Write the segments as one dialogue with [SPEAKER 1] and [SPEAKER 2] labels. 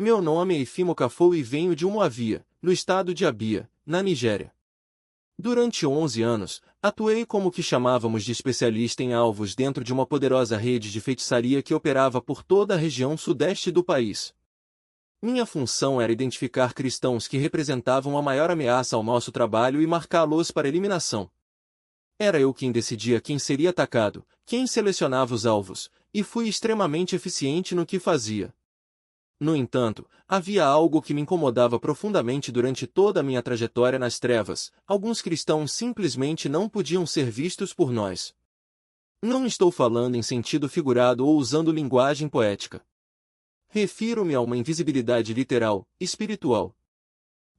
[SPEAKER 1] Meu nome é Ifimo Kafou e venho de Umuavia, no estado de Abia, na Nigéria. Durante 11 anos, atuei como o que chamávamos de especialista em alvos dentro de uma poderosa rede de feitiçaria que operava por toda a região sudeste do país. Minha função era identificar cristãos que representavam a maior ameaça ao nosso trabalho e marcá-los para eliminação. Era eu quem decidia quem seria atacado, quem selecionava os alvos, e fui extremamente eficiente no que fazia. No entanto, havia algo que me incomodava profundamente durante toda a minha trajetória nas trevas: alguns cristãos simplesmente não podiam ser vistos por nós. Não estou falando em sentido figurado ou usando linguagem poética. Refiro-me a uma invisibilidade literal, espiritual.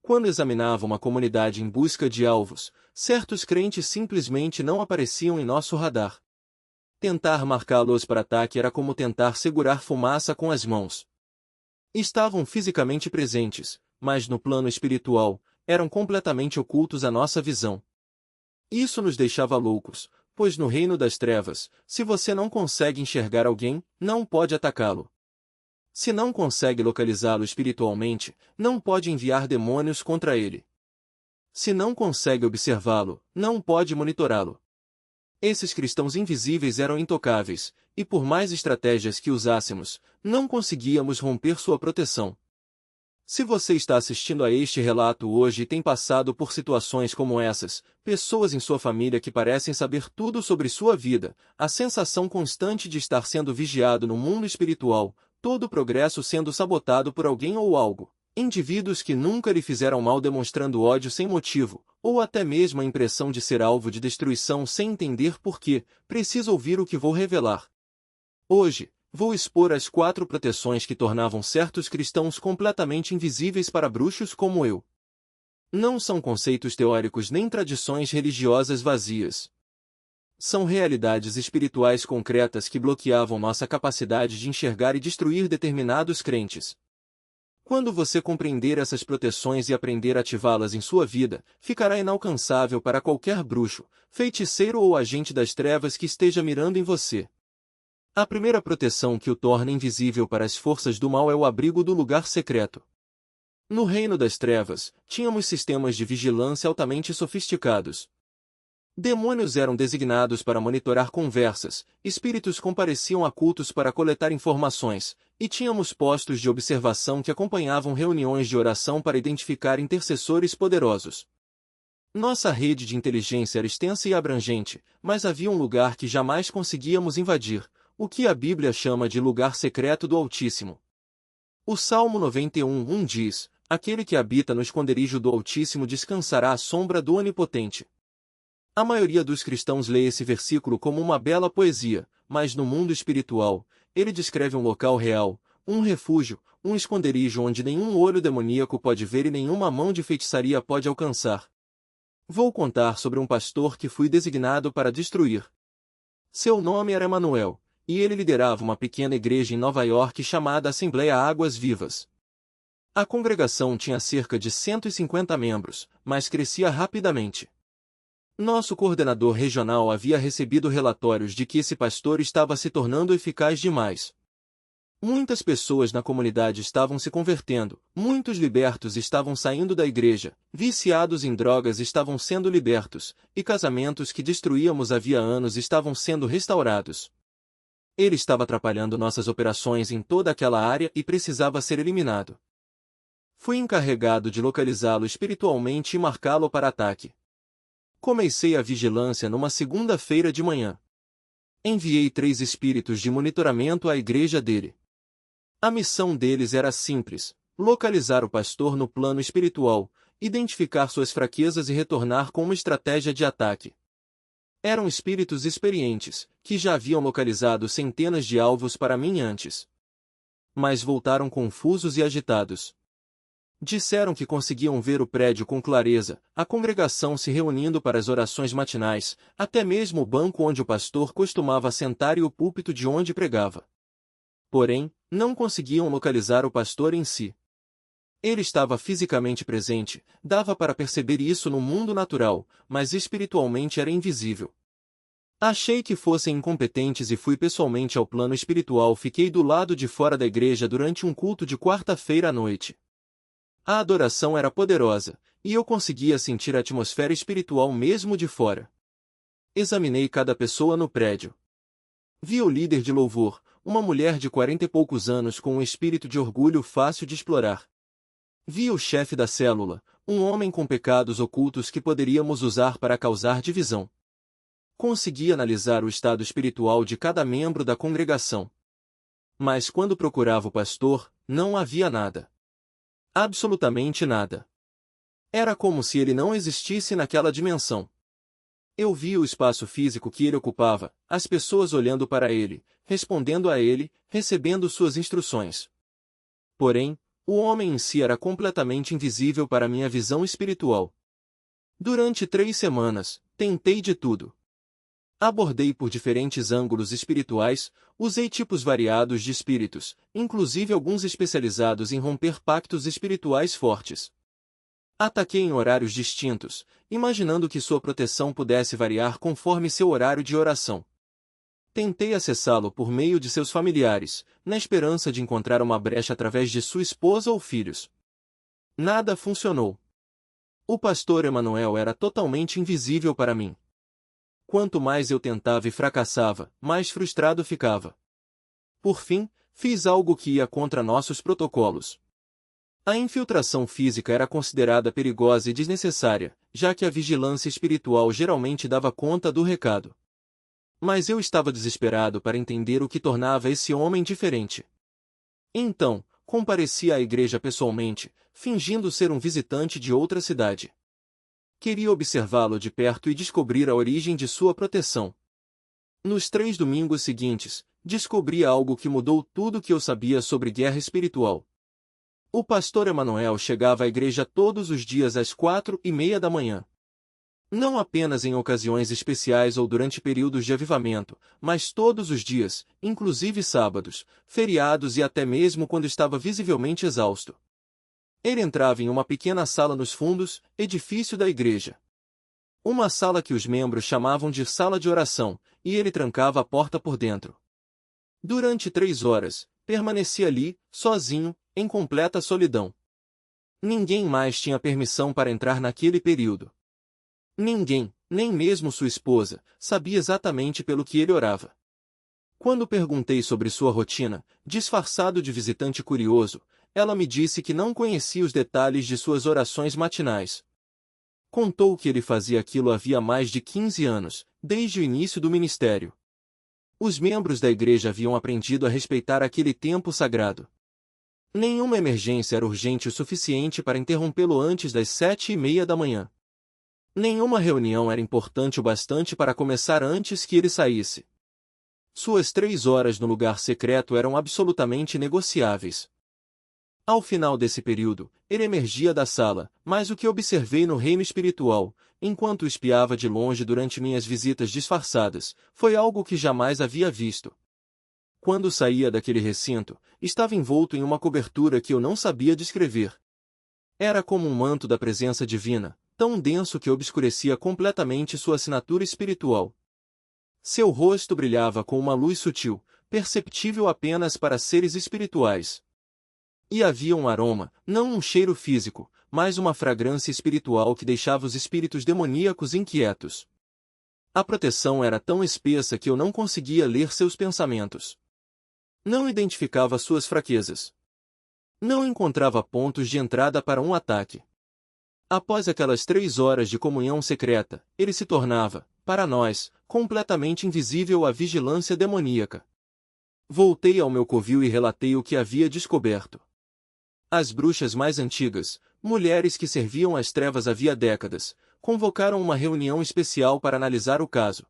[SPEAKER 1] Quando examinava uma comunidade em busca de alvos, certos crentes simplesmente não apareciam em nosso radar. Tentar marcá-los para ataque era como tentar segurar fumaça com as mãos. Estavam fisicamente presentes, mas no plano espiritual, eram completamente ocultos à nossa visão. Isso nos deixava loucos, pois no reino das trevas, se você não consegue enxergar alguém, não pode atacá-lo. Se não consegue localizá-lo espiritualmente, não pode enviar demônios contra ele. Se não consegue observá-lo, não pode monitorá-lo. Esses cristãos invisíveis eram intocáveis, e por mais estratégias que usássemos, não conseguíamos romper sua proteção. Se você está assistindo a este relato hoje e tem passado por situações como essas, pessoas em sua família que parecem saber tudo sobre sua vida, a sensação constante de estar sendo vigiado no mundo espiritual, todo o progresso sendo sabotado por alguém ou algo, indivíduos que nunca lhe fizeram mal demonstrando ódio sem motivo, ou até mesmo a impressão de ser alvo de destruição sem entender por quê, precisa ouvir o que vou revelar. Hoje, vou expor as 4 proteções que tornavam certos cristãos completamente invisíveis para bruxos como eu. Não são conceitos teóricos nem tradições religiosas vazias. São realidades espirituais concretas que bloqueavam nossa capacidade de enxergar e destruir determinados crentes. Quando você compreender essas proteções e aprender a ativá-las em sua vida, ficará inalcançável para qualquer bruxo, feiticeiro ou agente das trevas que esteja mirando em você. A primeira proteção que o torna invisível para as forças do mal é o abrigo do lugar secreto. No reino das trevas, tínhamos sistemas de vigilância altamente sofisticados. Demônios eram designados para monitorar conversas, espíritos compareciam a cultos para coletar informações, e tínhamos postos de observação que acompanhavam reuniões de oração para identificar intercessores poderosos. Nossa rede de inteligência era extensa e abrangente, mas havia um lugar que jamais conseguíamos invadir, o que a Bíblia chama de lugar secreto do Altíssimo. O Salmo 91:1 diz: aquele que habita no esconderijo do Altíssimo descansará à sombra do Onipotente. A maioria dos cristãos lê esse versículo como uma bela poesia, mas no mundo espiritual, ele descreve um local real, um refúgio, um esconderijo onde nenhum olho demoníaco pode ver e nenhuma mão de feitiçaria pode alcançar. Vou contar sobre um pastor que fui designado para destruir. Seu nome era Emanuel, e ele liderava uma pequena igreja em Nova York chamada Assembleia Águas Vivas. A congregação tinha cerca de 150 membros, mas crescia rapidamente. Nosso coordenador regional havia recebido relatórios de que esse pastor estava se tornando eficaz demais. Muitas pessoas na comunidade estavam se convertendo, muitos libertos estavam saindo da igreja, viciados em drogas estavam sendo libertos, e casamentos que destruíamos havia anos estavam sendo restaurados. Ele estava atrapalhando nossas operações em toda aquela área e precisava ser eliminado. Fui encarregado de localizá-lo espiritualmente e marcá-lo para ataque. Comecei a vigilância numa segunda-feira de manhã. Enviei 3 espíritos de monitoramento à igreja dele. A missão deles era simples: localizar o pastor no plano espiritual, identificar suas fraquezas e retornar com uma estratégia de ataque. Eram espíritos experientes, que já haviam localizado centenas de alvos para mim antes. Mas voltaram confusos e agitados. Disseram que conseguiam ver o prédio com clareza, a congregação se reunindo para as orações matinais, até mesmo o banco onde o pastor costumava sentar e o púlpito de onde pregava. Porém, não conseguiam localizar o pastor em si. Ele estava fisicamente presente, dava para perceber isso no mundo natural, mas espiritualmente era invisível. Achei que fossem incompetentes e fui pessoalmente ao plano espiritual. Fiquei do lado de fora da igreja durante um culto de quarta-feira à noite. A adoração era poderosa, e eu conseguia sentir a atmosfera espiritual mesmo de fora. Examinei cada pessoa no prédio. Vi o líder de louvor, uma mulher de 40 e poucos anos com um espírito de orgulho fácil de explorar. Vi o chefe da célula, um homem com pecados ocultos que poderíamos usar para causar divisão. Consegui analisar o estado espiritual de cada membro da congregação. Mas quando procurava o pastor, não havia nada. Absolutamente nada. Era como se ele não existisse naquela dimensão. Eu via o espaço físico que ele ocupava, as pessoas olhando para ele, respondendo a ele, recebendo suas instruções. Porém, o homem em si era completamente invisível para minha visão espiritual. Durante 3 semanas, tentei de tudo. Abordei por diferentes ângulos espirituais, usei tipos variados de espíritos, inclusive alguns especializados em romper pactos espirituais fortes. Ataquei em horários distintos, imaginando que sua proteção pudesse variar conforme seu horário de oração. Tentei acessá-lo por meio de seus familiares, na esperança de encontrar uma brecha através de sua esposa ou filhos. Nada funcionou. O pastor Emanuel era totalmente invisível para mim. Quanto mais eu tentava e fracassava, mais frustrado ficava. Por fim, fiz algo que ia contra nossos protocolos. A infiltração física era considerada perigosa e desnecessária, já que a vigilância espiritual geralmente dava conta do recado. Mas eu estava desesperado para entender o que tornava esse homem diferente. Então, compareci à igreja pessoalmente, fingindo ser um visitante de outra cidade. Queria observá-lo de perto e descobrir a origem de sua proteção. Nos 3 domingos seguintes, descobri algo que mudou tudo o que eu sabia sobre guerra espiritual. O pastor Emanuel chegava à igreja todos os dias às 4:30 da manhã. Não apenas em ocasiões especiais ou durante períodos de avivamento, mas todos os dias, inclusive sábados, feriados e até mesmo quando estava visivelmente exausto. Ele entrava em uma pequena sala nos fundos, edifício da igreja. Uma sala que os membros chamavam de sala de oração, e ele trancava a porta por dentro. Durante 3 horas, permanecia ali, sozinho, em completa solidão. Ninguém mais tinha permissão para entrar naquele período. Ninguém, nem mesmo sua esposa, sabia exatamente pelo que ele orava. Quando perguntei sobre sua rotina, disfarçado de visitante curioso, ela me disse que não conhecia os detalhes de suas orações matinais. Contou que ele fazia aquilo havia mais de 15 anos, desde o início do ministério. Os membros da igreja haviam aprendido a respeitar aquele tempo sagrado. Nenhuma emergência era urgente o suficiente para interrompê-lo antes das 7:30 da manhã. Nenhuma reunião era importante o bastante para começar antes que ele saísse. Suas 3 horas no lugar secreto eram absolutamente negociáveis. Ao final desse período, ele emergia da sala, mas o que observei no reino espiritual, enquanto espiava de longe durante minhas visitas disfarçadas, foi algo que jamais havia visto. Quando saía daquele recinto, estava envolto em uma cobertura que eu não sabia descrever. Era como um manto da presença divina, tão denso que obscurecia completamente sua assinatura espiritual. Seu rosto brilhava com uma luz sutil, perceptível apenas para seres espirituais. E havia um aroma, não um cheiro físico, mas uma fragrância espiritual que deixava os espíritos demoníacos inquietos. A proteção era tão espessa que eu não conseguia ler seus pensamentos. Não identificava suas fraquezas. Não encontrava pontos de entrada para um ataque. Após aquelas 3 horas de comunhão secreta, ele se tornava, para nós, completamente invisível à vigilância demoníaca. Voltei ao meu covil e relatei o que havia descoberto. As bruxas mais antigas, mulheres que serviam às trevas havia décadas, convocaram uma reunião especial para analisar o caso.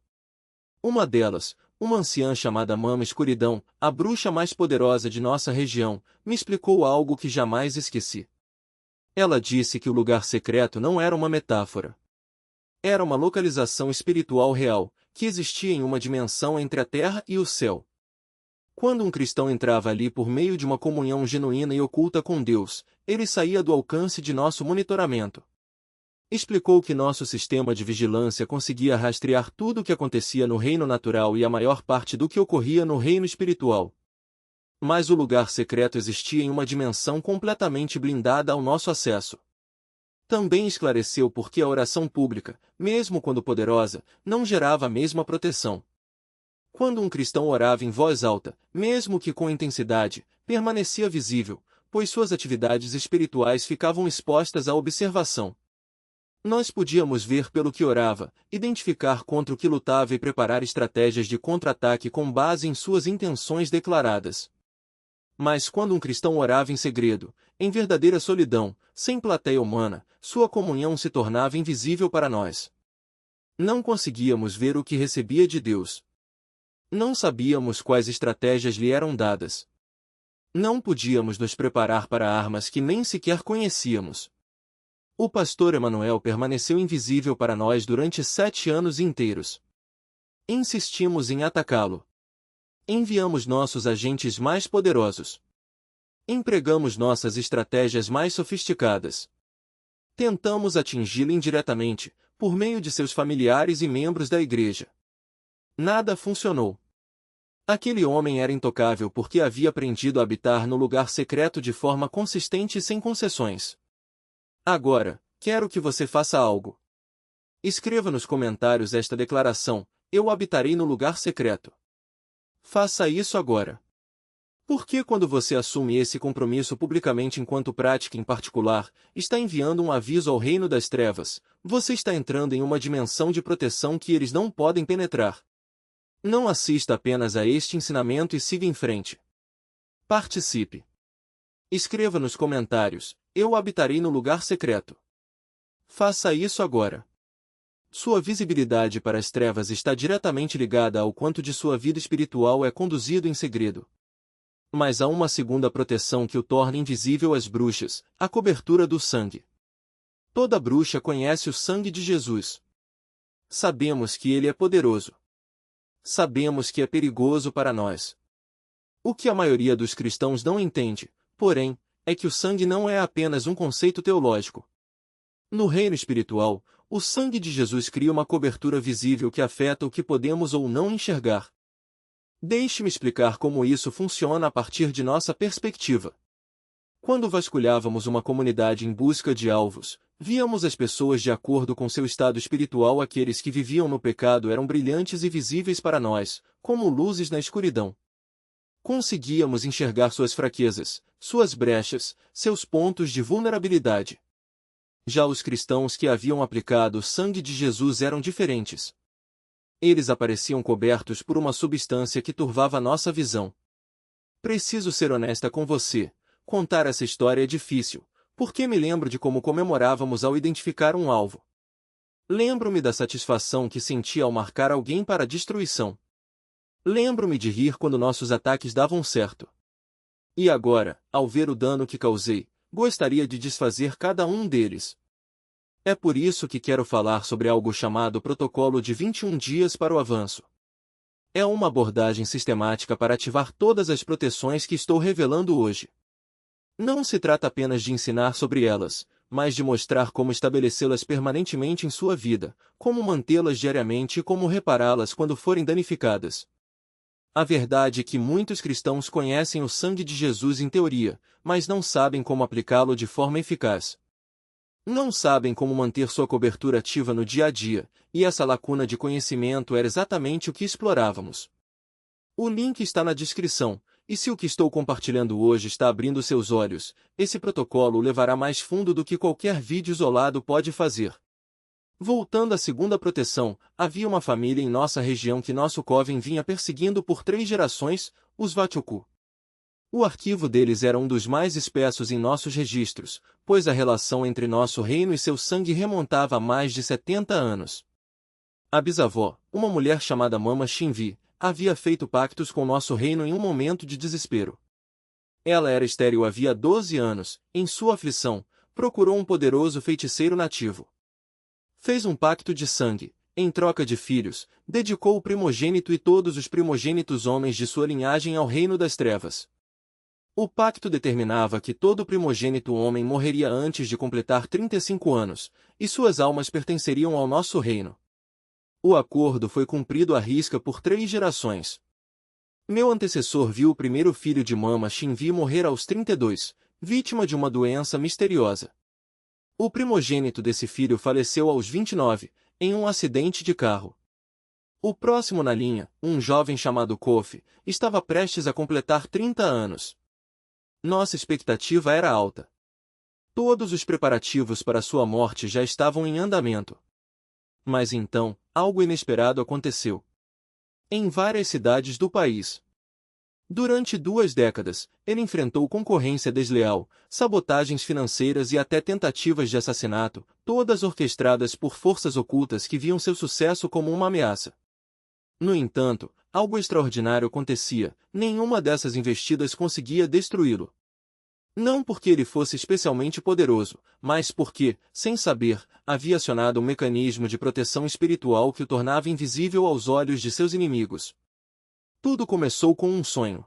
[SPEAKER 1] Uma delas, uma anciã chamada Mama Escuridão, a bruxa mais poderosa de nossa região, me explicou algo que jamais esqueci. Ela disse que o lugar secreto não era uma metáfora. Era uma localização espiritual real, que existia em uma dimensão entre a terra e o céu. Quando um cristão entrava ali por meio de uma comunhão genuína e oculta com Deus, ele saía do alcance de nosso monitoramento. Explicou que nosso sistema de vigilância conseguia rastrear tudo o que acontecia no reino natural e a maior parte do que ocorria no reino espiritual. Mas o lugar secreto existia em uma dimensão completamente blindada ao nosso acesso. Também esclareceu por que a oração pública, mesmo quando poderosa, não gerava a mesma proteção. Quando um cristão orava em voz alta, mesmo que com intensidade, permanecia visível, pois suas atividades espirituais ficavam expostas à observação. Nós podíamos ver pelo que orava, identificar contra o que lutava e preparar estratégias de contra-ataque com base em suas intenções declaradas. Mas quando um cristão orava em segredo, em verdadeira solidão, sem plateia humana, sua comunhão se tornava invisível para nós. Não conseguíamos ver o que recebia de Deus. Não sabíamos quais estratégias lhe eram dadas. Não podíamos nos preparar para armas que nem sequer conhecíamos. O pastor Emanuel permaneceu invisível para nós durante 7 anos inteiros. Insistimos em atacá-lo. Enviamos nossos agentes mais poderosos. Empregamos nossas estratégias mais sofisticadas. Tentamos atingi-lo indiretamente, por meio de seus familiares e membros da igreja. Nada funcionou. Aquele homem era intocável porque havia aprendido a habitar no lugar secreto de forma consistente e sem concessões. Agora, quero que você faça algo. Escreva nos comentários esta declaração: eu habitarei no lugar secreto. Faça isso agora. Porque quando você assume esse compromisso publicamente enquanto prática em particular, está enviando um aviso ao reino das trevas, você está entrando em uma dimensão de proteção que eles não podem penetrar. Não assista apenas a este ensinamento e siga em frente. Participe. Escreva nos comentários: eu habitarei no lugar secreto. Faça isso agora. Sua visibilidade para as trevas está diretamente ligada ao quanto de sua vida espiritual é conduzido em segredo. Mas há uma segunda proteção que o torna invisível às bruxas: a cobertura do sangue. Toda bruxa conhece o sangue de Jesus. Sabemos que ele é poderoso. Sabemos que é perigoso para nós. O que a maioria dos cristãos não entende, porém, é que o sangue não é apenas um conceito teológico. No reino espiritual, o sangue de Jesus cria uma cobertura visível que afeta o que podemos ou não enxergar. Deixe-me explicar como isso funciona a partir de nossa perspectiva. Quando vasculhávamos uma comunidade em busca de alvos, víamos as pessoas de acordo com seu estado espiritual. Aqueles que viviam no pecado eram brilhantes e visíveis para nós, como luzes na escuridão. Conseguíamos enxergar suas fraquezas, suas brechas, seus pontos de vulnerabilidade. Já os cristãos que haviam aplicado o sangue de Jesus eram diferentes. Eles apareciam cobertos por uma substância que turvava nossa visão. Preciso ser honesta com você. Contar essa história é difícil, porque me lembro de como comemorávamos ao identificar um alvo. Lembro-me da satisfação que senti ao marcar alguém para a destruição. Lembro-me de rir quando nossos ataques davam certo. E agora, ao ver o dano que causei, gostaria de desfazer cada um deles. É por isso que quero falar sobre algo chamado Protocolo de 21 dias para o avanço. É uma abordagem sistemática para ativar todas as proteções que estou revelando hoje. Não se trata apenas de ensinar sobre elas, mas de mostrar como estabelecê-las permanentemente em sua vida, como mantê-las diariamente e como repará-las quando forem danificadas. A verdade é que muitos cristãos conhecem o sangue de Jesus em teoria, mas não sabem como aplicá-lo de forma eficaz. Não sabem como manter sua cobertura ativa no dia a dia, e essa lacuna de conhecimento era exatamente o que explorávamos. O link está na descrição. E se o que estou compartilhando hoje está abrindo seus olhos, esse protocolo o levará mais fundo do que qualquer vídeo isolado pode fazer. Voltando à segunda proteção, havia uma família em nossa região que nosso coven vinha perseguindo por 3 gerações, os Vatioku. O arquivo deles era um dos mais espessos em nossos registros, pois a relação entre nosso reino e seu sangue remontava a mais de 70 anos. A bisavó, uma mulher chamada Mama Shinvi, havia feito pactos com nosso reino em um momento de desespero. Ela era estéril havia 12 anos, em sua aflição, procurou um poderoso feiticeiro nativo. Fez um pacto de sangue, em troca de filhos, dedicou o primogênito e todos os primogênitos homens de sua linhagem ao reino das trevas. O pacto determinava que todo primogênito homem morreria antes de completar 35 anos, e suas almas pertenceriam ao nosso reino. O acordo foi cumprido à risca por 3 gerações. Meu antecessor viu o primeiro filho de Mama Shinvi morrer aos 32, vítima de uma doença misteriosa. O primogênito desse filho faleceu aos 29, em um acidente de carro. O próximo na linha, um jovem chamado Kofi, estava prestes a completar 30 anos. Nossa expectativa era alta. Todos os preparativos para sua morte já estavam em andamento. Mas então, algo inesperado aconteceu. Em várias cidades do país. Durante 2 décadas, ele enfrentou concorrência desleal, sabotagens financeiras e até tentativas de assassinato, todas orquestradas por forças ocultas que viam seu sucesso como uma ameaça. No entanto, algo extraordinário acontecia, nenhuma dessas investidas conseguia destruí-lo. Não porque ele fosse especialmente poderoso, mas porque, sem saber, havia acionado um mecanismo de proteção espiritual que o tornava invisível aos olhos de seus inimigos. Tudo começou com um sonho.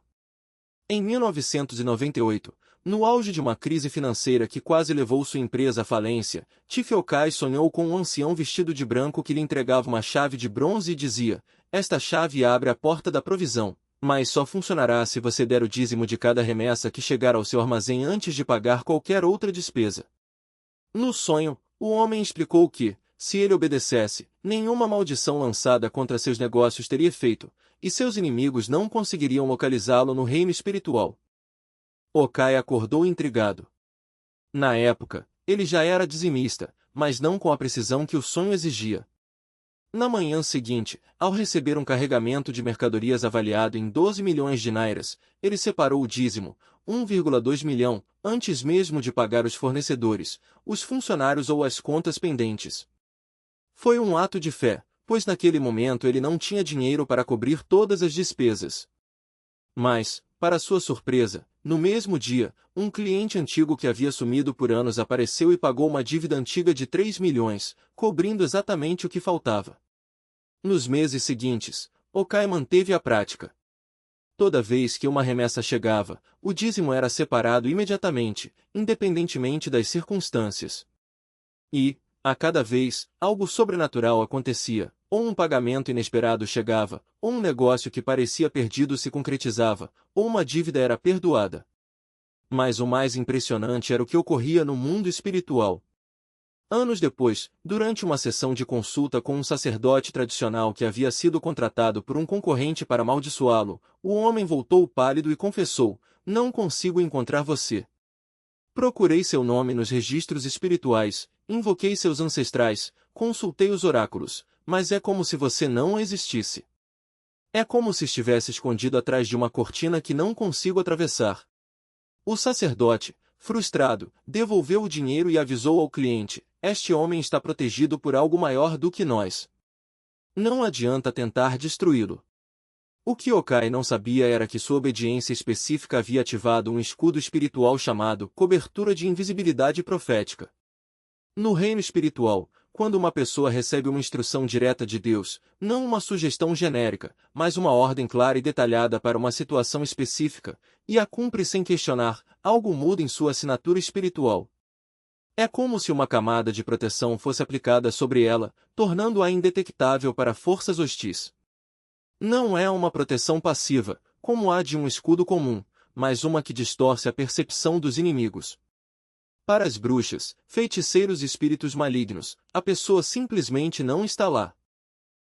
[SPEAKER 1] Em 1998, no auge de uma crise financeira que quase levou sua empresa à falência, Chief Okai sonhou com um ancião vestido de branco que lhe entregava uma chave de bronze e dizia: "Esta chave abre a porta da provisão, mas só funcionará se você der o dízimo de cada remessa que chegar ao seu armazém antes de pagar qualquer outra despesa." No sonho, o homem explicou que, se ele obedecesse, nenhuma maldição lançada contra seus negócios teria efeito, e seus inimigos não conseguiriam localizá-lo no reino espiritual. Okai acordou intrigado. Na época, ele já era dizimista, mas não com a precisão que o sonho exigia. Na manhã seguinte, ao receber um carregamento de mercadorias avaliado em 12 milhões de nairas, ele separou o dízimo, 1,2 milhão, antes mesmo de pagar os fornecedores, os funcionários ou as contas pendentes. Foi um ato de fé, pois naquele momento ele não tinha dinheiro para cobrir todas as despesas. Mas, para sua surpresa, no mesmo dia, um cliente antigo que havia sumido por anos apareceu e pagou uma dívida antiga de 3 milhões, cobrindo exatamente o que faltava. Nos meses seguintes, Okai manteve a prática. Toda vez que uma remessa chegava, o dízimo era separado imediatamente, independentemente das circunstâncias. E, a cada vez, algo sobrenatural acontecia, ou um pagamento inesperado chegava, ou um negócio que parecia perdido se concretizava, ou uma dívida era perdoada. Mas o mais impressionante era o que ocorria no mundo espiritual. Anos depois, durante uma sessão de consulta com um sacerdote tradicional que havia sido contratado por um concorrente para amaldiçoá-lo, o homem voltou pálido e confessou: "Não consigo encontrar você. Procurei seu nome nos registros espirituais, invoquei seus ancestrais, consultei os oráculos, mas é como se você não existisse. É como se estivesse escondido atrás de uma cortina que não consigo atravessar." O sacerdote, frustrado, devolveu o dinheiro e avisou ao cliente: "Este homem está protegido por algo maior do que nós. Não adianta tentar destruí-lo." O que Okai não sabia era que sua obediência específica havia ativado um escudo espiritual chamado cobertura de invisibilidade profética. No reino espiritual, quando uma pessoa recebe uma instrução direta de Deus, não uma sugestão genérica, mas uma ordem clara e detalhada para uma situação específica, e a cumpre sem questionar, algo muda em sua assinatura espiritual. É como se uma camada de proteção fosse aplicada sobre ela, tornando-a indetectável para forças hostis. Não é uma proteção passiva, como a de um escudo comum, mas uma que distorce a percepção dos inimigos. Para as bruxas, feiticeiros e espíritos malignos, a pessoa simplesmente não está lá.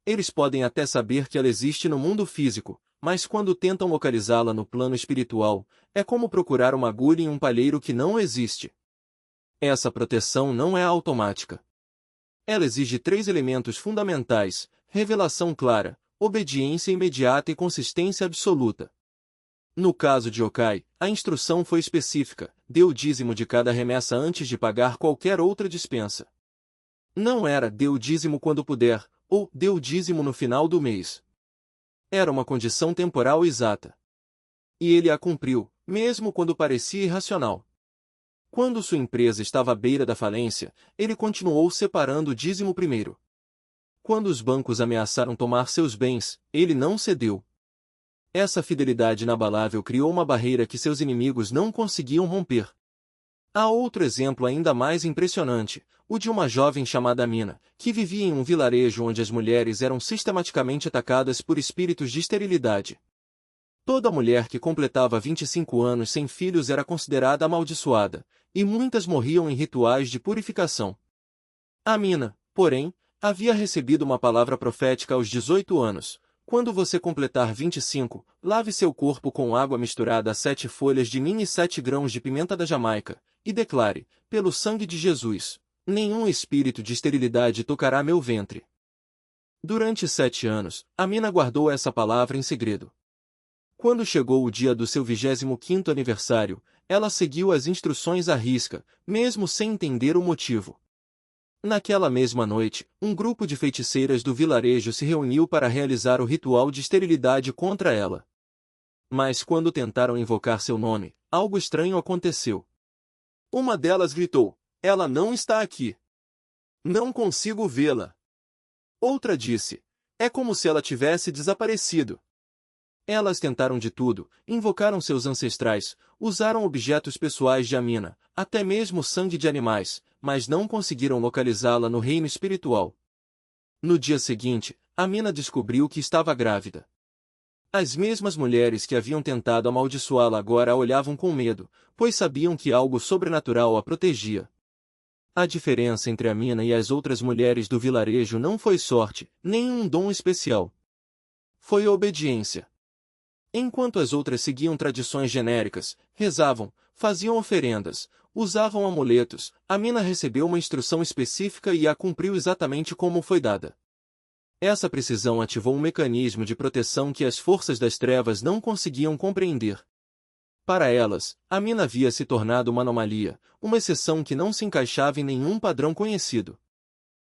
[SPEAKER 1] Eles podem até saber que ela existe no mundo físico, mas quando tentam localizá-la no plano espiritual, é como procurar uma agulha em um palheiro que não existe. Essa proteção não é automática. Ela exige 3 elementos fundamentais: revelação clara, obediência imediata e consistência absoluta. No caso de Okai, a instrução foi específica: dê o dízimo de cada remessa antes de pagar qualquer outra dispensa. Não era dê o dízimo quando puder, ou dê o dízimo no final do mês. Era uma condição temporal exata. E ele a cumpriu, mesmo quando parecia irracional. Quando sua empresa estava à beira da falência, ele continuou separando o dízimo primeiro. Quando os bancos ameaçaram tomar seus bens, ele não cedeu. Essa fidelidade inabalável criou uma barreira que seus inimigos não conseguiam romper. Há outro exemplo ainda mais impressionante, o de uma jovem chamada Amina, que vivia em um vilarejo onde as mulheres eram sistematicamente atacadas por espíritos de esterilidade. Toda mulher que completava 25 anos sem filhos era considerada amaldiçoada, e muitas morriam em rituais de purificação. Amina, porém, havia recebido uma palavra profética aos 18 anos. Quando você completar 25, lave seu corpo com água misturada a 7 folhas de ninho e 7 grãos de pimenta da Jamaica, e declare, pelo sangue de Jesus, nenhum espírito de esterilidade tocará meu ventre. Durante 7 anos, Amina guardou essa palavra em segredo. Quando chegou o dia do seu 25º aniversário, ela seguiu as instruções à risca, mesmo sem entender o motivo. Naquela mesma noite, um grupo de feiticeiras do vilarejo se reuniu para realizar o ritual de esterilidade contra ela. Mas quando tentaram invocar seu nome, algo estranho aconteceu. Uma delas gritou: "Ela não está aqui. Não consigo vê-la." Outra disse: "É como se ela tivesse desaparecido." Elas tentaram de tudo, invocaram seus ancestrais, usaram objetos pessoais de Amina, até mesmo sangue de animais, mas não conseguiram localizá-la no reino espiritual. No dia seguinte, Amina descobriu que estava grávida. As mesmas mulheres que haviam tentado amaldiçoá-la agora a olhavam com medo, pois sabiam que algo sobrenatural a protegia. A diferença entre Amina e as outras mulheres do vilarejo não foi sorte, nem um dom especial. Foi obediência. Enquanto as outras seguiam tradições genéricas, rezavam, faziam oferendas, usavam amuletos, Amina recebeu uma instrução específica e a cumpriu exatamente como foi dada. Essa precisão ativou um mecanismo de proteção que as forças das trevas não conseguiam compreender. Para elas, Amina havia se tornado uma anomalia, uma exceção que não se encaixava em nenhum padrão conhecido.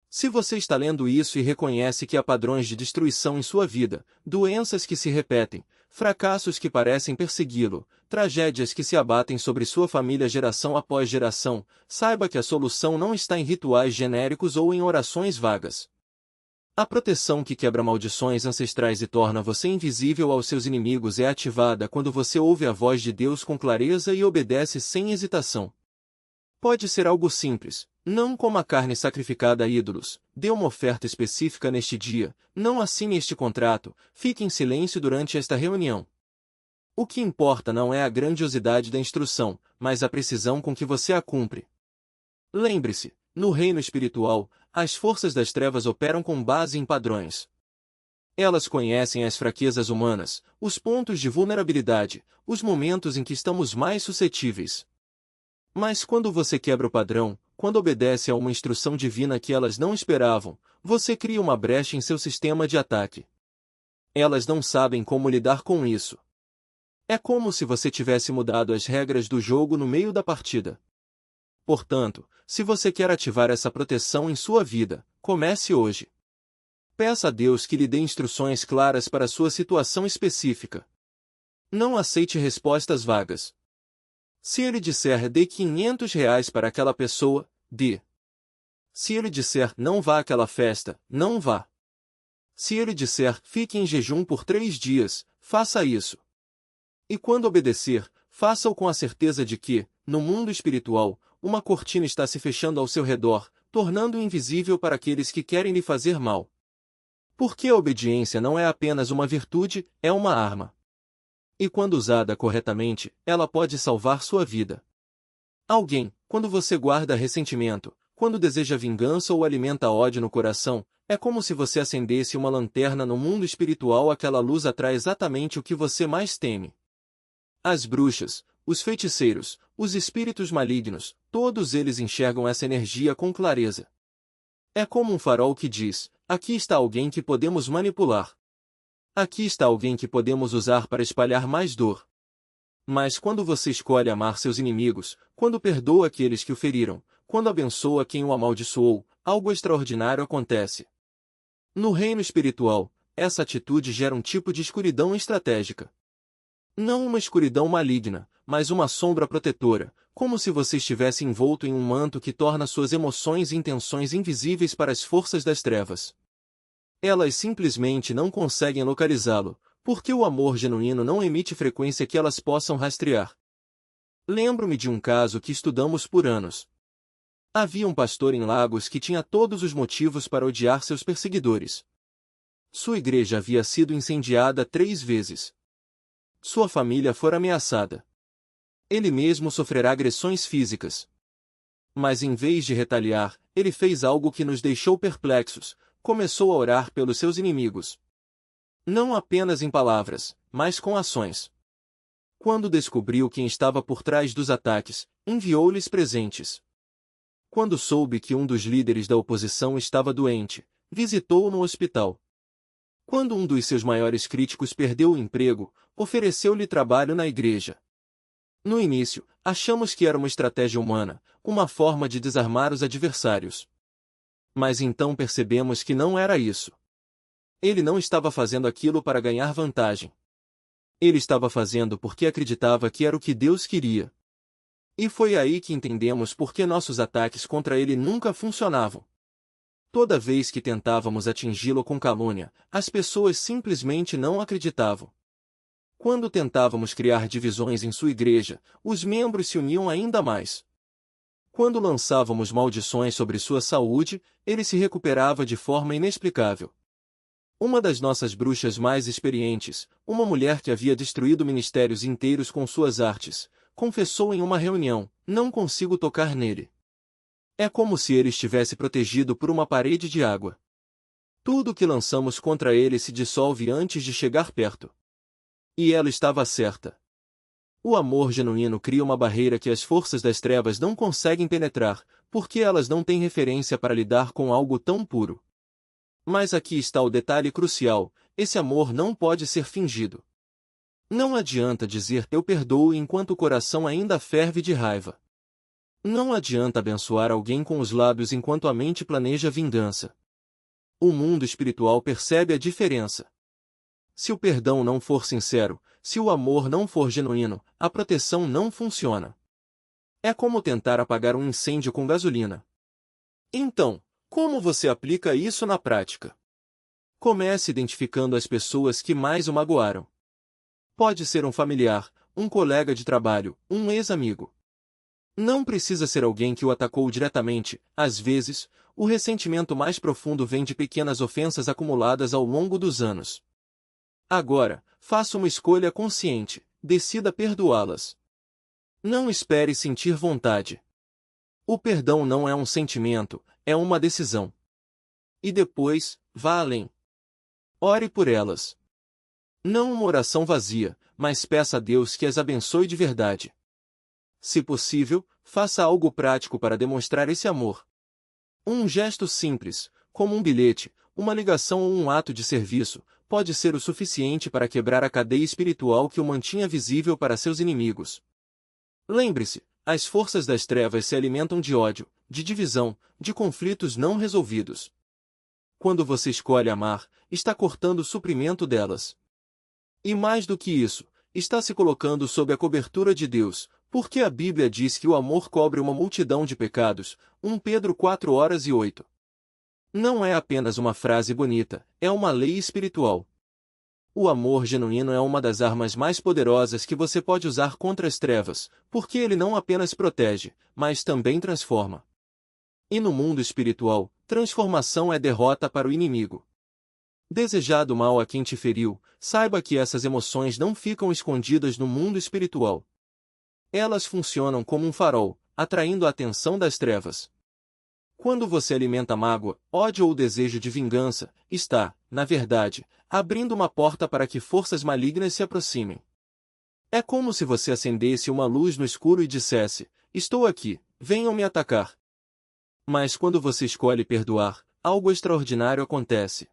[SPEAKER 1] Se você está lendo isso e reconhece que há padrões de destruição em sua vida, doenças que se repetem, fracassos que parecem persegui-lo, tragédias que se abatem sobre sua família geração após geração, saiba que a solução não está em rituais genéricos ou em orações vagas. A proteção que quebra maldições ancestrais e torna você invisível aos seus inimigos é ativada quando você ouve a voz de Deus com clareza e obedece sem hesitação. Pode ser algo simples: não coma carne sacrificada a ídolos, dê uma oferta específica neste dia, não assine este contrato, fique em silêncio durante esta reunião. O que importa não é a grandiosidade da instrução, mas a precisão com que você a cumpre. Lembre-se, no reino espiritual, as forças das trevas operam com base em padrões. Elas conhecem as fraquezas humanas, os pontos de vulnerabilidade, os momentos em que estamos mais suscetíveis. Mas quando você quebra o padrão, quando obedece a uma instrução divina que elas não esperavam, você cria uma brecha em seu sistema de ataque. Elas não sabem como lidar com isso. É como se você tivesse mudado as regras do jogo no meio da partida. Portanto, se você quer ativar essa proteção em sua vida, comece hoje. Peça a Deus que lhe dê instruções claras para sua situação específica. Não aceite respostas vagas. Se ele disser dê R$ 500 para aquela pessoa, dê. Se ele disser não vá àquela festa, não vá. Se ele disser fique em jejum por 3 dias, faça isso. E quando obedecer, faça-o com a certeza de que, no mundo espiritual, uma cortina está se fechando ao seu redor, tornando-o invisível para aqueles que querem lhe fazer mal. Porque a obediência não é apenas uma virtude, é uma arma. E quando usada corretamente, ela pode salvar sua vida. Alguém, quando você guarda ressentimento, quando deseja vingança ou alimenta ódio no coração, é como se você acendesse uma lanterna no mundo espiritual. Aquela luz atrai exatamente o que você mais teme. As bruxas, os feiticeiros, os espíritos malignos, todos eles enxergam essa energia com clareza. É como um farol que diz: aqui está alguém que podemos manipular. Aqui está alguém que podemos usar para espalhar mais dor. Mas quando você escolhe amar seus inimigos, quando perdoa aqueles que o feriram, quando abençoa quem o amaldiçoou, algo extraordinário acontece. No reino espiritual, essa atitude gera um tipo de escuridão estratégica. Não uma escuridão maligna, mas uma sombra protetora, como se você estivesse envolto em um manto que torna suas emoções e intenções invisíveis para as forças das trevas. Elas simplesmente não conseguem localizá-lo, Porque o amor genuíno não emite frequência que elas possam rastrear. Lembro-me de um caso que estudamos por anos. Havia um pastor em Lagos que tinha todos os motivos para odiar seus perseguidores. Sua igreja havia sido incendiada 3 vezes. Sua família fora ameaçada. Ele mesmo sofrerá agressões físicas. Mas em vez de retaliar, ele fez algo que nos deixou perplexos: começou a orar pelos seus inimigos. Não apenas em palavras, mas com ações. Quando descobriu quem estava por trás dos ataques, enviou-lhes presentes. Quando soube que um dos líderes da oposição estava doente, visitou-o no hospital. Quando um dos seus maiores críticos perdeu o emprego, ofereceu-lhe trabalho na igreja. No início, achamos que era uma estratégia humana, uma forma de desarmar os adversários. Mas então percebemos que não era isso. Ele não estava fazendo aquilo para ganhar vantagem. Ele estava fazendo porque acreditava que era o que Deus queria. E foi aí que entendemos por que nossos ataques contra ele nunca funcionavam. Toda vez que tentávamos atingi-lo com calúnia, as pessoas simplesmente não acreditavam. Quando tentávamos criar divisões em sua igreja, os membros se uniam ainda mais. Quando lançávamos maldições sobre sua saúde, ele se recuperava de forma inexplicável. Uma das nossas bruxas mais experientes, uma mulher que havia destruído ministérios inteiros com suas artes, confessou em uma reunião: "Não consigo tocar nele. É como se ele estivesse protegido por uma parede de água. Tudo o que lançamos contra ele se dissolve antes de chegar perto." E ela estava certa. O amor genuíno cria uma barreira que as forças das trevas não conseguem penetrar, porque elas não têm referência para lidar com algo tão puro. Mas aqui está o detalhe crucial: esse amor não pode ser fingido. Não adianta dizer "eu perdoo" enquanto o coração ainda ferve de raiva. Não adianta abençoar alguém com os lábios enquanto a mente planeja vingança. O mundo espiritual percebe a diferença. Se o perdão não for sincero, se o amor não for genuíno, a proteção não funciona. É como tentar apagar um incêndio com gasolina. Então, como você aplica isso na prática? Comece identificando as pessoas que mais o magoaram. Pode ser um familiar, um colega de trabalho, um ex-amigo. Não precisa ser alguém que o atacou diretamente. Às vezes, o ressentimento mais profundo vem de pequenas ofensas acumuladas ao longo dos anos. Agora, faça uma escolha consciente: decida perdoá-las. Não espere sentir vontade. O perdão não é um sentimento, é uma decisão. E depois, vá além. Ore por elas. Não uma oração vazia, mas peça a Deus que as abençoe de verdade. Se possível, faça algo prático para demonstrar esse amor. Um gesto simples, como um bilhete, uma ligação ou um ato de serviço, pode ser o suficiente para quebrar a cadeia espiritual que o mantinha visível para seus inimigos. Lembre-se, as forças das trevas se alimentam de ódio, de divisão, de conflitos não resolvidos. Quando você escolhe amar, está cortando o suprimento delas. E mais do que isso, está se colocando sob a cobertura de Deus, porque a Bíblia diz que o amor cobre uma multidão de pecados. 1 Pedro 4:8. Não é apenas uma frase bonita, é uma lei espiritual. O amor genuíno é uma das armas mais poderosas que você pode usar contra as trevas, porque ele não apenas protege, mas também transforma. E no mundo espiritual, transformação é derrota para o inimigo. Desejado mal a quem te feriu, saiba que essas emoções não ficam escondidas no mundo espiritual. Elas funcionam como um farol, atraindo a atenção das trevas. Quando você alimenta mágoa, ódio ou desejo de vingança, está, na verdade, abrindo uma porta para que forças malignas se aproximem. É como se você acendesse uma luz no escuro e dissesse: "Estou aqui, venham me atacar." Mas quando você escolhe perdoar, algo extraordinário acontece.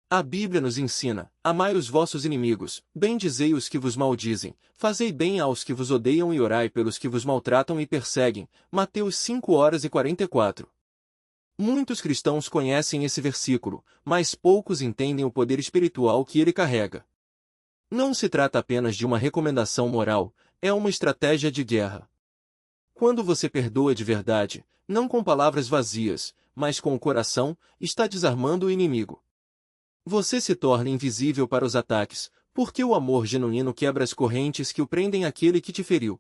[SPEAKER 1] A Bíblia nos ensina: amai os vossos inimigos, bendizei os que vos maldizem, fazei bem aos que vos odeiam e orai pelos que vos maltratam e perseguem. Mateus 5:44. Muitos cristãos conhecem esse versículo, mas poucos entendem o poder espiritual que ele carrega. Não se trata apenas de uma recomendação moral, é uma estratégia de guerra. Quando você perdoa de verdade, não com palavras vazias, mas com o coração, está desarmando o inimigo. Você se torna invisível para os ataques, porque o amor genuíno quebra as correntes que o prendem àquele que te feriu.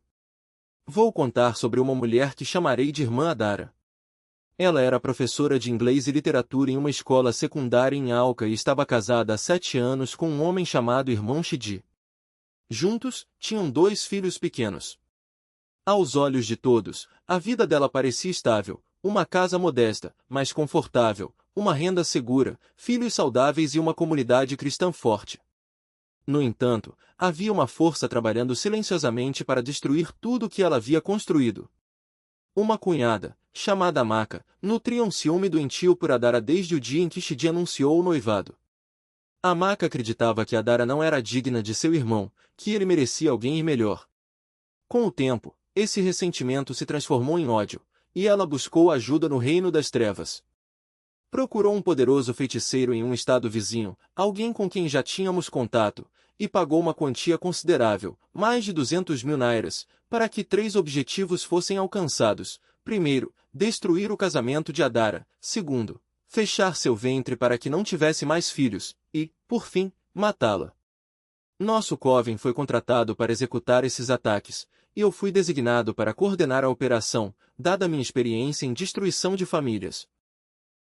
[SPEAKER 1] Vou contar sobre uma mulher que chamarei de Irmã Adara. Ela era professora de inglês e literatura em uma escola secundária em Alca e estava casada há 7 anos com um homem chamado Irmão Shidi. Juntos, tinham 2 filhos pequenos. Aos olhos de todos, a vida dela parecia estável, uma casa modesta, mas confortável, uma renda segura, filhos saudáveis e uma comunidade cristã forte. No entanto, havia uma força trabalhando silenciosamente para destruir tudo o que ela havia construído. Uma cunhada, chamada Amaka, nutria um ciúme doentio por Adara desde o dia em que Shidi anunciou o noivado. Amaka acreditava que Adara não era digna de seu irmão, que ele merecia alguém melhor. Com o tempo, esse ressentimento se transformou em ódio, e ela buscou ajuda no reino das trevas. Procurou um poderoso feiticeiro em um estado vizinho, alguém com quem já tínhamos contato, e pagou uma quantia considerável, mais de 200.000 nairas, para que 3 objetivos fossem alcançados. Primeiro, destruir o casamento de Adara. Segundo, fechar seu ventre para que não tivesse mais filhos. E, por fim, matá-la. Nosso coven foi contratado para executar esses ataques, e eu fui designado para coordenar a operação, dada minha experiência em destruição de famílias.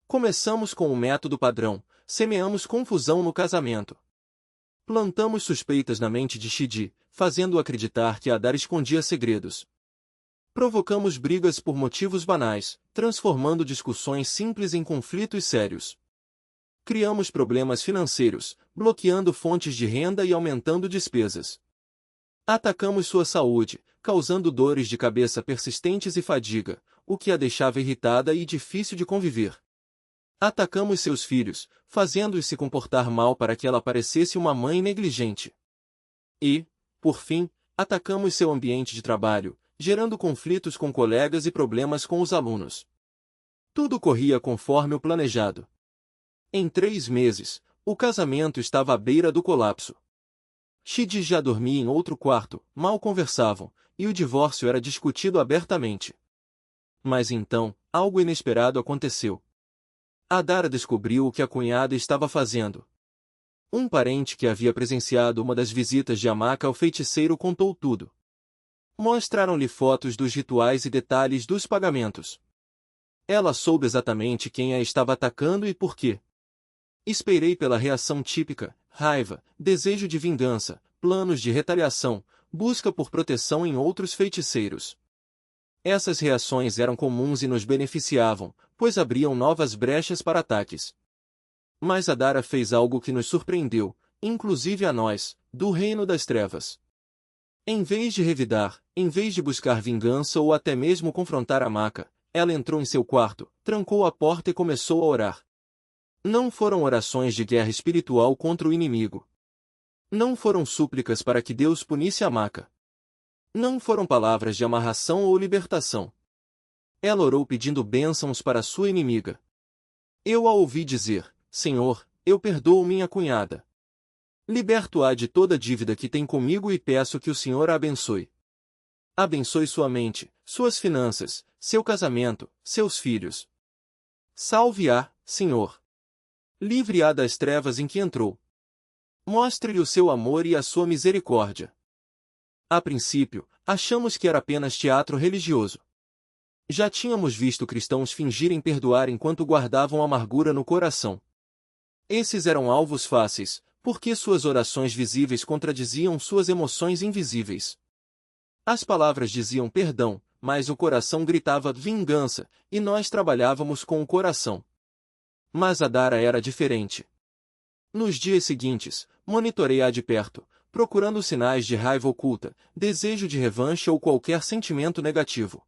[SPEAKER 1] Começamos com o método padrão, semeamos confusão no casamento. Plantamos suspeitas na mente de Shidi, fazendo-o acreditar que Adara escondia segredos. Provocamos brigas por motivos banais, transformando discussões simples em conflitos sérios. Criamos problemas financeiros, bloqueando fontes de renda e aumentando despesas. Atacamos sua saúde, causando dores de cabeça persistentes e fadiga, o que a deixava irritada e difícil de conviver. Atacamos seus filhos, fazendo-os se comportar mal para que ela parecesse uma mãe negligente. E, por fim, atacamos seu ambiente de trabalho, gerando conflitos com colegas e problemas com os alunos. Tudo corria conforme o planejado. Em 3 meses, o casamento estava à beira do colapso. Shidi já dormia em outro quarto, mal conversavam, e o divórcio era discutido abertamente. Mas então, algo inesperado aconteceu. Adara descobriu o que a cunhada estava fazendo. Um parente que havia presenciado uma das visitas de Amaka ao feiticeiro contou tudo. Mostraram-lhe fotos dos rituais e detalhes dos pagamentos. Ela soube exatamente quem a estava atacando e por quê. Esperei pela reação típica: raiva, desejo de vingança, planos de retaliação, busca por proteção em outros feiticeiros. Essas reações eram comuns e nos beneficiavam, pois abriam novas brechas para ataques. Mas Adara fez algo que nos surpreendeu, inclusive a nós, do reino das trevas. Em vez de revidar, em vez de buscar vingança ou até mesmo confrontar Amaka, ela entrou em seu quarto, trancou a porta e começou a orar. Não foram orações de guerra espiritual contra o inimigo. Não foram súplicas para que Deus punisse Amaka. Não foram palavras de amarração ou libertação. Ela orou pedindo bênçãos para sua inimiga. Eu a ouvi dizer: Senhor, eu perdoo minha cunhada. Liberto-a de toda dívida que tem comigo e peço que o Senhor a abençoe. Abençoe sua mente, suas finanças, seu casamento, seus filhos. Salve-a, Senhor. Livre-a das trevas em que entrou. Mostre-lhe o seu amor e a sua misericórdia. A princípio, achamos que era apenas teatro religioso. Já tínhamos visto cristãos fingirem perdoar enquanto guardavam amargura no coração. Esses eram alvos fáceis, porque suas orações visíveis contradiziam suas emoções invisíveis. As palavras diziam perdão, mas o coração gritava vingança, e nós trabalhávamos com o coração. Mas Adara era diferente. Nos dias seguintes, monitorei-a de perto, procurando sinais de raiva oculta, desejo de revanche ou qualquer sentimento negativo.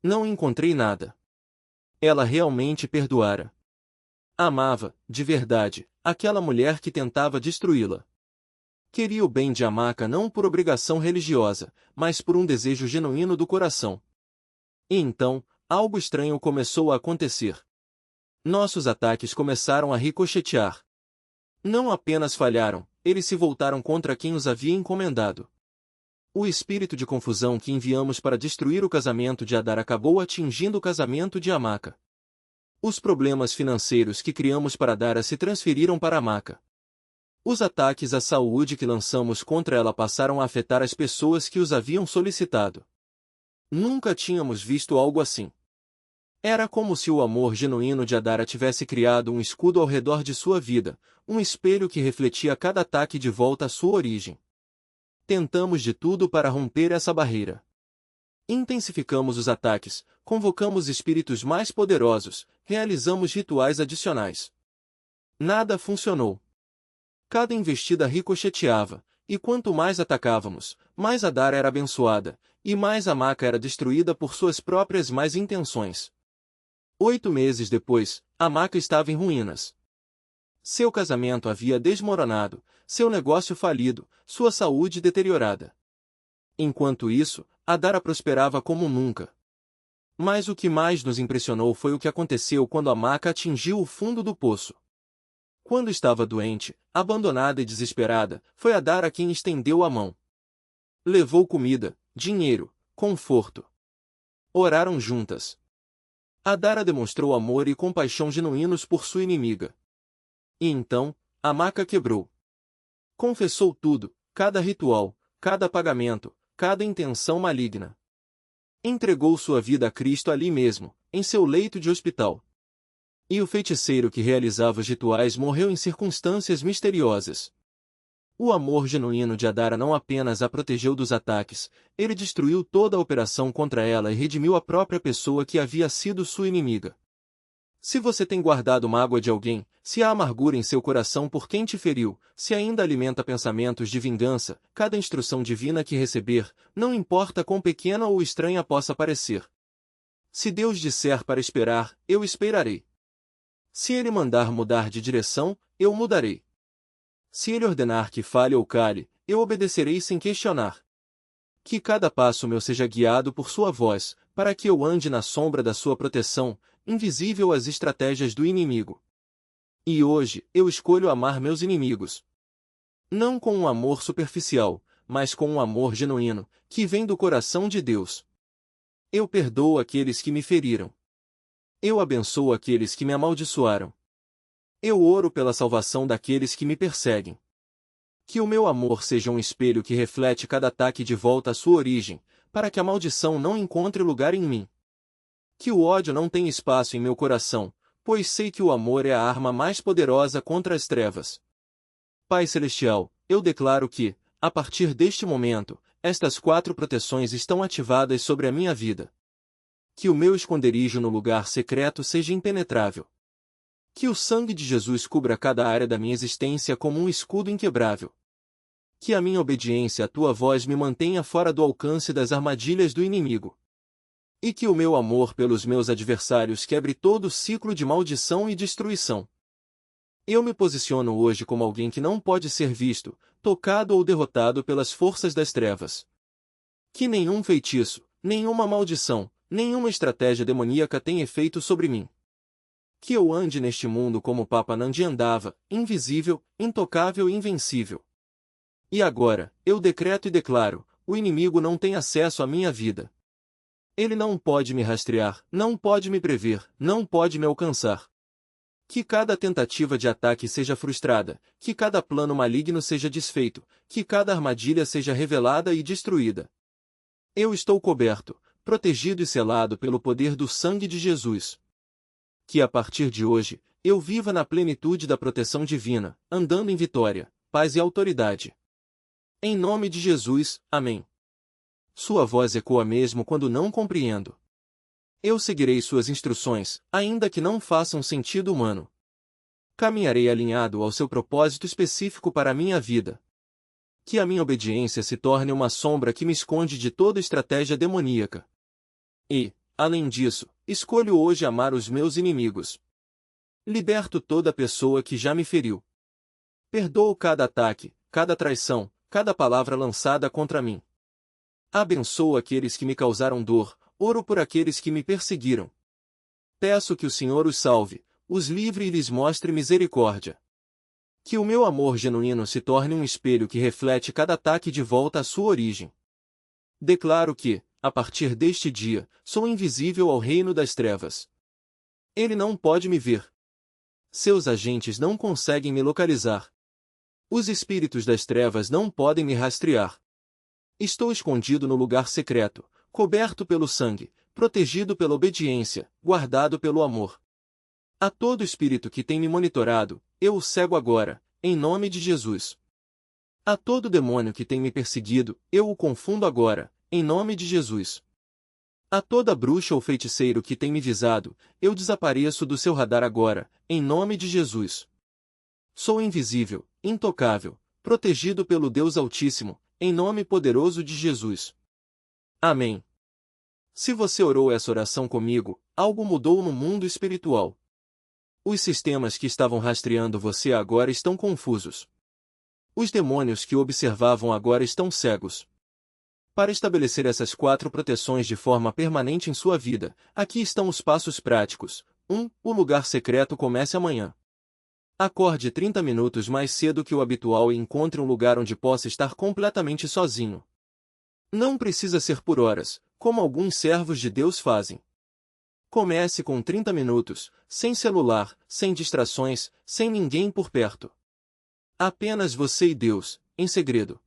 [SPEAKER 1] Não encontrei nada. Ela realmente perdoara. Amava, de verdade, aquela mulher que tentava destruí-la. Queria o bem de Amaka não por obrigação religiosa, mas por um desejo genuíno do coração. E então, algo estranho começou a acontecer. Nossos ataques começaram a ricochetear. Não apenas falharam, eles se voltaram contra quem os havia encomendado. O espírito de confusão que enviamos para destruir o casamento de Adara acabou atingindo o casamento de Amaka. Os problemas financeiros que criamos para Adara se transferiram para Amaka. Os ataques à saúde que lançamos contra ela passaram a afetar as pessoas que os haviam solicitado. Nunca tínhamos visto algo assim. Era como se o amor genuíno de Adara tivesse criado um escudo ao redor de sua vida, um espelho que refletia cada ataque de volta à sua origem. Tentamos de tudo para romper essa barreira. Intensificamos os ataques, convocamos espíritos mais poderosos, realizamos rituais adicionais. Nada funcionou. Cada investida ricocheteava, e quanto mais atacávamos, mais Adara era abençoada, e mais a maca era destruída por suas próprias más intenções. 8 meses depois, a maca estava em ruínas. Seu casamento havia desmoronado, seu negócio falido, sua saúde deteriorada. Enquanto isso, Adara prosperava como nunca. Mas o que mais nos impressionou foi o que aconteceu quando a maca atingiu o fundo do poço. Quando estava doente, abandonada e desesperada, foi Adara quem estendeu a mão. Levou comida, dinheiro, conforto. Oraram juntas. Adara demonstrou amor e compaixão genuínos por sua inimiga. E então, a maca quebrou. Confessou tudo, cada ritual, cada pagamento, cada intenção maligna. Entregou sua vida a Cristo ali mesmo, em seu leito de hospital. E o feiticeiro que realizava os rituais morreu em circunstâncias misteriosas. O amor genuíno de Adara não apenas a protegeu dos ataques, ele destruiu toda a operação contra ela e redimiu a própria pessoa que havia sido sua inimiga. Se você tem guardado mágoa de alguém, se há amargura em seu coração por quem te feriu, se ainda alimenta pensamentos de vingança, cada instrução divina que receber, não importa quão pequena ou estranha possa parecer. Se Deus disser para esperar, eu esperarei. Se Ele mandar mudar de direção, eu mudarei. Se Ele ordenar que fale ou cale, eu obedecerei sem questionar. Que cada passo meu seja guiado por sua voz, para que eu ande na sombra da sua proteção, invisível às estratégias do inimigo. E hoje, eu escolho amar meus inimigos. Não com um amor superficial, mas com um amor genuíno, que vem do coração de Deus. Eu perdoo aqueles que me feriram. Eu abençoo aqueles que me amaldiçoaram. Eu oro pela salvação daqueles que me perseguem. Que o meu amor seja um espelho que reflete cada ataque de volta à sua origem, para que a maldição não encontre lugar em mim. Que o ódio não tenha espaço em meu coração, pois sei que o amor é a arma mais poderosa contra as trevas. Pai Celestial, eu declaro que, a partir deste momento, estas 4 proteções estão ativadas sobre a minha vida. Que o meu esconderijo no lugar secreto seja impenetrável. Que o sangue de Jesus cubra cada área da minha existência como um escudo inquebrável. Que a minha obediência à tua voz me mantenha fora do alcance das armadilhas do inimigo. E que o meu amor pelos meus adversários quebre todo o ciclo de maldição e destruição. Eu me posiciono hoje como alguém que não pode ser visto, tocado ou derrotado pelas forças das trevas. Que nenhum feitiço, nenhuma maldição, nenhuma estratégia demoníaca tem efeito sobre mim. Que eu ande neste mundo como Papa Nandi andava, invisível, intocável e invencível. E agora, eu decreto e declaro, o inimigo não tem acesso à minha vida. Ele não pode me rastrear, não pode me prever, não pode me alcançar. Que cada tentativa de ataque seja frustrada, que cada plano maligno seja desfeito, que cada armadilha seja revelada e destruída. Eu estou coberto, protegido e selado pelo poder do sangue de Jesus. Que a partir de hoje, eu viva na plenitude da proteção divina, andando em vitória, paz e autoridade. Em nome de Jesus, amém. Sua voz ecoa mesmo quando não compreendo. Eu seguirei suas instruções, ainda que não façam sentido humano. Caminharei alinhado ao seu propósito específico para a minha vida. Que a minha obediência se torne uma sombra que me esconde de toda estratégia demoníaca. E, além disso, escolho hoje amar os meus inimigos. Liberto toda pessoa que já me feriu. Perdoo cada ataque, cada traição, cada palavra lançada contra mim. Abençoo aqueles que me causaram dor, oro por aqueles que me perseguiram. Peço que o Senhor os salve, os livre e lhes mostre misericórdia. Que o meu amor genuíno se torne um espelho que reflete cada ataque de volta à sua origem. Declaro que, a partir deste dia, sou invisível ao reino das trevas. Ele não pode me ver. Seus agentes não conseguem me localizar. Os espíritos das trevas não podem me rastrear. Estou escondido no lugar secreto, coberto pelo sangue, protegido pela obediência, guardado pelo amor. A todo espírito que tem me monitorado, eu o cego agora, em nome de Jesus. A todo demônio que tem me perseguido, eu o confundo agora, em nome de Jesus. A toda bruxa ou feiticeiro que tem me visado, eu desapareço do seu radar agora, em nome de Jesus. Sou invisível, intocável, protegido pelo Deus Altíssimo, em nome poderoso de Jesus. Amém. Se você orou essa oração comigo, algo mudou no mundo espiritual. Os sistemas que estavam rastreando você agora estão confusos. Os demônios que o observavam agora estão cegos. Para estabelecer essas 4 proteções de forma permanente em sua vida, aqui estão os passos práticos. 1. O lugar secreto comece amanhã. Acorde 30 minutos mais cedo que o habitual e encontre um lugar onde possa estar completamente sozinho. Não precisa ser por horas, como alguns servos de Deus fazem. Comece com 30 minutos, sem celular, sem distrações, sem ninguém por perto. Apenas você e Deus, em segredo.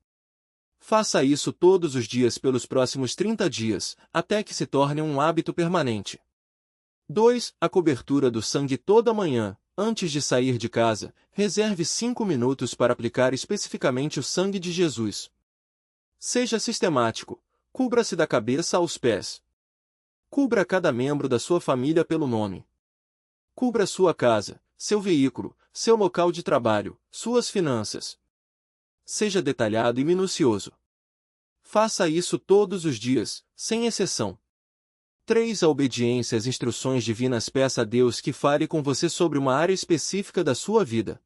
[SPEAKER 1] Faça isso todos os dias pelos próximos 30 dias, até que se torne um hábito permanente. 2. A cobertura do sangue toda manhã. Antes de sair de casa, reserve 5 minutos para aplicar especificamente o sangue de Jesus. Seja sistemático. Cubra-se da cabeça aos pés. Cubra cada membro da sua família pelo nome. Cubra sua casa, seu veículo, seu local de trabalho, suas finanças. Seja detalhado e minucioso. Faça isso todos os dias, sem exceção. 3. A obediência às instruções divinas. Peça a Deus que fale com você sobre uma área específica da sua vida.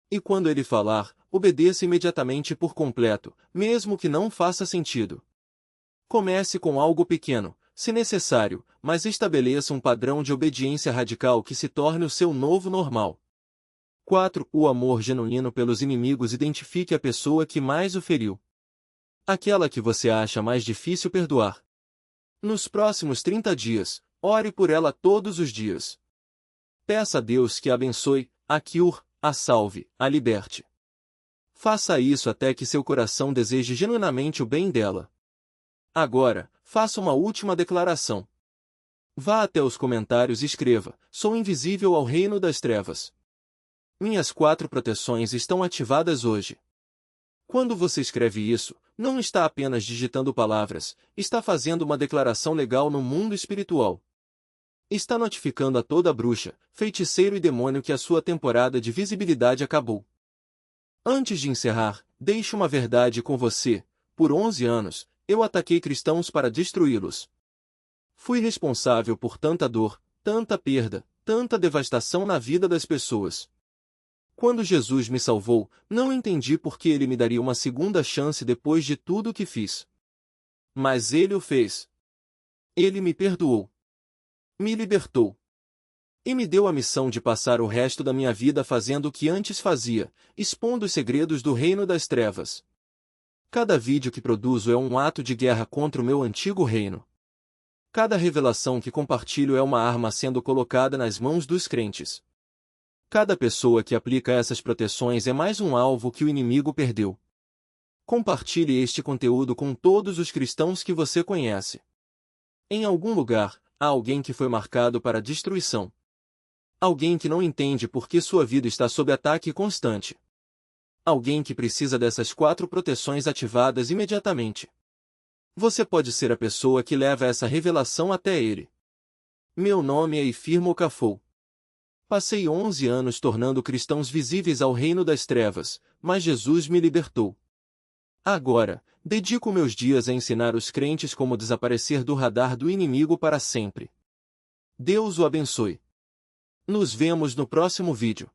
[SPEAKER 1] E quando Ele falar, obedeça imediatamente por completo, mesmo que não faça sentido. Comece com algo pequeno, se necessário, mas estabeleça um padrão de obediência radical que se torne o seu novo normal. 4. O amor genuíno pelos inimigos. Identifique a pessoa que mais o feriu. Aquela que você acha mais difícil perdoar. Nos próximos 30 dias, ore por ela todos os dias. Peça a Deus que a abençoe, a cure, a salve, a liberte. Faça isso até que seu coração deseje genuinamente o bem dela. Agora, faça uma última declaração. Vá até os comentários e escreva: sou invisível ao reino das trevas. Minhas 4 proteções estão ativadas hoje. Quando você escreve isso, não está apenas digitando palavras, está fazendo uma declaração legal no mundo espiritual. Está notificando a toda bruxa, feiticeiro e demônio que a sua temporada de visibilidade acabou. Antes de encerrar, deixe uma verdade com você. Por 11 anos, eu ataquei cristãos para destruí-los. Fui responsável por tanta dor, tanta perda, tanta devastação na vida das pessoas. Quando Jesus me salvou, não entendi por que Ele me daria uma segunda chance depois de tudo o que fiz. Mas Ele o fez. Ele me perdoou. Me libertou. E me deu a missão de passar o resto da minha vida fazendo o que antes fazia, expondo os segredos do reino das trevas. Cada vídeo que produzo é um ato de guerra contra o meu antigo reino. Cada revelação que compartilho é uma arma sendo colocada nas mãos dos crentes. Cada pessoa que aplica essas proteções é mais um alvo que o inimigo perdeu. Compartilhe este conteúdo com todos os cristãos que você conhece. Em algum lugar, há alguém que foi marcado para destruição. Alguém que não entende por que sua vida está sob ataque constante. Alguém que precisa dessas 4 proteções ativadas imediatamente. Você pode ser a pessoa que leva essa revelação até ele. Meu nome é Ifirmo Okafor. Passei 11 anos tornando cristãos visíveis ao reino das trevas, mas Jesus me libertou. Agora, dedico meus dias a ensinar os crentes como desaparecer do radar do inimigo para sempre. Deus o abençoe. Nos vemos no próximo vídeo.